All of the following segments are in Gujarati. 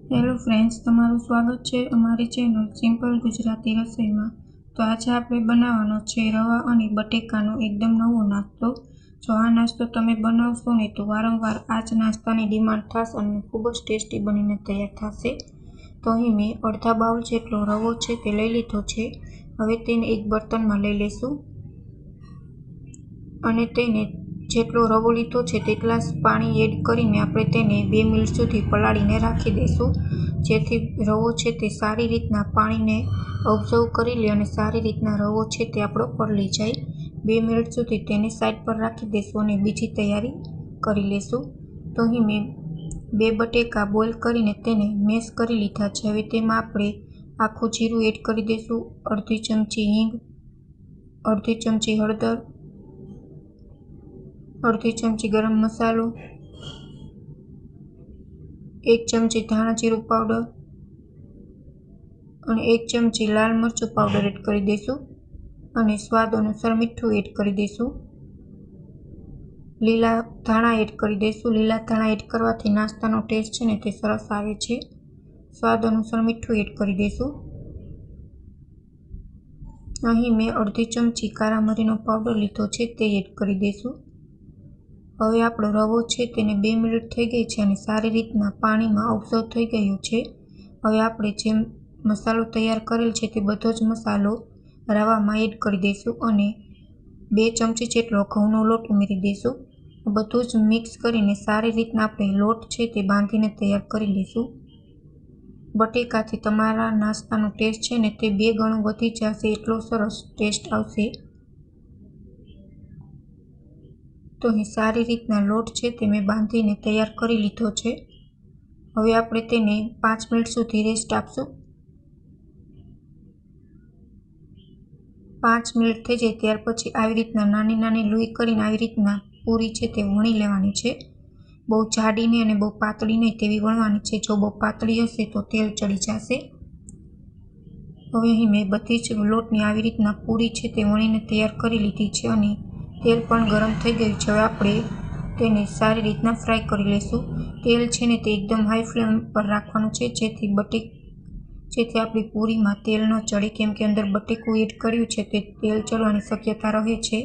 હેલો ફ્રેન્ડ્સ, તમારું સ્વાગત છે અમારી ચેનલ સિમ્પલ ગુજરાતી રસોઈમાં। તો આજે આપણે બનાવવાનો છે રવા અને બટેકાનો એકદમ નવો નાસ્તો। જો આ નાસ્તો તમે બનાવશો ને તો વારંવાર આ જ નાસ્તાની ડિમાન્ડ થશે અને ખૂબ જ ટેસ્ટી બનીને તૈયાર થશે। તો અહીં મેં અડધા બાઉલ જેટલો રવો છે તે લઈ લીધો છે। હવે તેને એક બર્તનમાં લઈ લઈશું અને તેને જેટલો રવો લીધો છે તેટલા જ પાણી એડ કરીને આપણે તેને 2 મિનિટ સુધી પલાળીને રાખી દઈશું, જેથી રવો છે તે સારી રીતના પાણીને ઓબ્ઝર્વ કરી લે અને સારી રીતના રવો છે તે આપણો પલળી જાય। 2 મિનિટ સુધી તેને સાઈડ પર રાખી દઈશું અને બીજી તૈયારી કરી લઈશું। તો અહીં મેં 2 બટેકા બોઇલ કરીને તેને મેશ કરી લીધા છે। હવે તેમાં આપણે આખું જીરું એડ કરી દઈશું, અડધી ચમચી હિંગ, અડધી ચમચી હળદર, અડધી ચમચી ગરમ મસાલો, 1 ચમચી ધાણા જીરું પાવડર અને 1 ચમચી લાલ મરચું પાવડર એડ કરી દઈશું અને સ્વાદ અનુસાર મીઠું એડ કરી દઈશું। લીલા ધાણા એડ કરી દઈશું। લીલા ધાણા એડ કરવાથી નાસ્તાનો ટેસ્ટ છે ને તે સરસ આવે છે। સ્વાદ અનુસાર મીઠું એડ કરી દઈશું। અહીં મેં અડધી ચમચી કાળા મરીનો પાવડર લીધો છે તે એડ કરી દઈશું। હવે આપણો રવો છે તેને 2 મિનિટ થઈ ગઈ છે અને સારી રીતના પાણીમાં ઓબ્ઝર્વ થઈ ગયું છે। હવે આપણે જે મસાલો તૈયાર કરેલ છે તે બધો જ મસાલો રવામાં એડ કરી દઈશું અને 2 ચમચી જેટલો ઘઉંનો લોટ ઉમેરી દઈશું। બધું જ મિક્સ કરીને સારી રીતના આપણે લોટ છે તે બાંધીને તૈયાર કરી લઈશું। બટેકાથી તમારા નાસ્તાનો ટેસ્ટ છે ને તે 2 ગણો વધી જશે, એટલો સરસ ટેસ્ટ આવશે। તો અહીં સારી રીતના લોટ છે તે મેં બાંધીને તૈયાર કરી લીધો છે। હવે આપણે તેને 5 મિનિટ સુધી રેસ્ટ આપશું। 5 મિનિટ થઈ જાય ત્યાર પછી આવી રીતના નાની નાની લૂઈ કરીને આવી રીતના પૂરી છે તે વણી લેવાની છે। બહુ જાડી નહીં અને બહુ પાતળી નહીં તેવી વણવાની છે। જો બહુ પાતળી હશે તો તેલ ચડી જશે। હવે અહીં મેં બધી જ લોટની આવી રીતના પૂરી છે તે વણીને તૈયાર કરી લીધી છે અને તેલ પણ ગરમ થઈ ગયું છે। હવે આપણે તેને સારી રીતના ફ્રાય કરી લઈશું। તેલ છે ને તે એકદમ હાઈ ફ્લેમ પર રાખવાનું છે, જેથી આપણી પૂરીમાં તેલ ન ચડે, કેમ કે અંદર બટેકું એડ કર્યું છે તે તેલ ચડવાની શક્યતા રહે છે।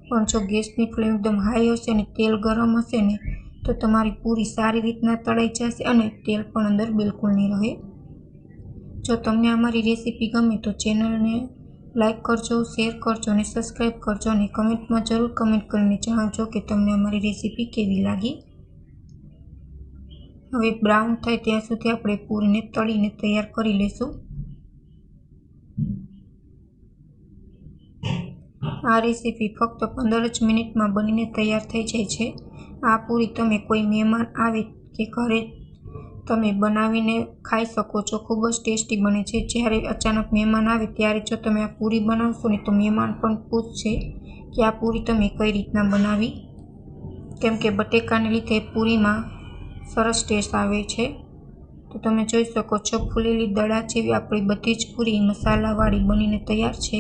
પણ જો ગેસની ફ્લેમ એકદમ હાઈ હશે અને તેલ ગરમ હશે ને તો તમારી પૂરી સારી રીતના તળાઈ જશે અને તેલ પણ અંદર બિલકુલ નહીં રહે। જો તમને અમારી રેસીપી ગમે તો ચેનલને લાઈક કરજો, શેર કરજો અને સબસ્ક્રાઈબ કરજો અને કમેન્ટમાં જરૂર કમેન્ટ કરીને જણાવજો કે તમને અમારી રેસીપી કેવી લાગી। હવે બ્રાઉન થાય ત્યાં સુધી આપણે પૂરીને તળીને તૈયાર કરી લઈશું। આ રેસીપી ફક્ત 15 જ મિનિટમાં બનીને તૈયાર થઈ જાય છે। આ પૂરી તમે કોઈ મહેમાન આવે કે ઘરે તમે બનાવીને ખાઈ શકો છો। ખૂબ જ ટેસ્ટી બને છે। જ્યારે અચાનક મહેમાન આવે ત્યારે જો તમે આ પૂરી બનાવશો ને તો મહેમાન પણ પૂછશે કે આ પૂરી તમે કઈ રીતના બનાવી, કેમ કે બટેકાને લીધે પૂરીમાં સરસ ટેસ્ટ આવે છે। તો તમે જોઈ શકો છો ફૂલેલી દડા જેવી આપણી બધી જ પૂરી મસાલાવાળી બનીને તૈયાર છે।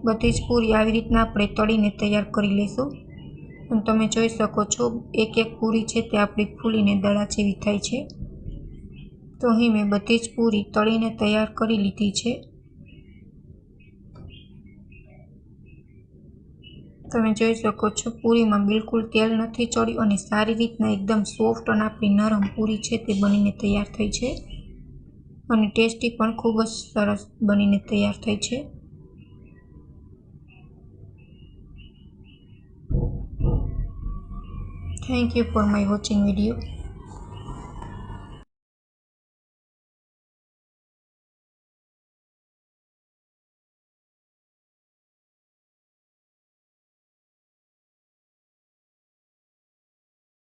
બધી જ પૂરી આવી રીતના આપણે તળીને તૈયાર કરી લઈશું અને તમે જોઈ શકો છો એક એક પૂરી છે તે આપણી ફૂલીને દડા જેવી થાય છે। તો અહીં મેં બધી જ પૂરી તળીને તૈયાર કરી લીધી છે। તમે જોઈ શકો છો પૂરીમાં બિલકુલ તેલ નથી ચડ્યું અને સારી રીતના એકદમ સોફ્ટ અને આપણી નરમ પૂરી છે તે બનીને તૈયાર થઈ છે અને ટેસ્ટી પણ ખૂબ જ સરસ બનીને તૈયાર થઈ છે। Thank you for my watching video.